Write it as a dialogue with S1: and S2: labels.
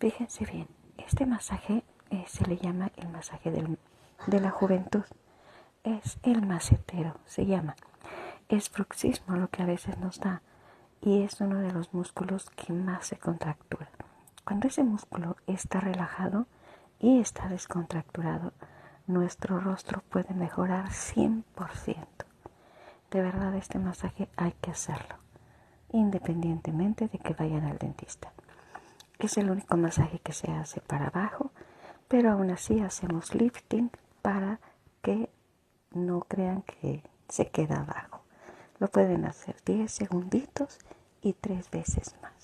S1: Fíjense bien, este masaje se le llama el masaje de la juventud. Es el macetero, se llama. Es bruxismo lo que a veces nos da y es uno de los músculos que más se contractura. Cuando ese músculo está relajado y está descontracturado, nuestro rostro puede mejorar 100%. De verdad, este masaje hay que hacerlo, independientemente de que vayan al dentista. Es el único masaje que se hace para abajo, pero aún así hacemos lifting para que no crean que se queda abajo. Lo pueden hacer 10 segunditos y 3 veces más.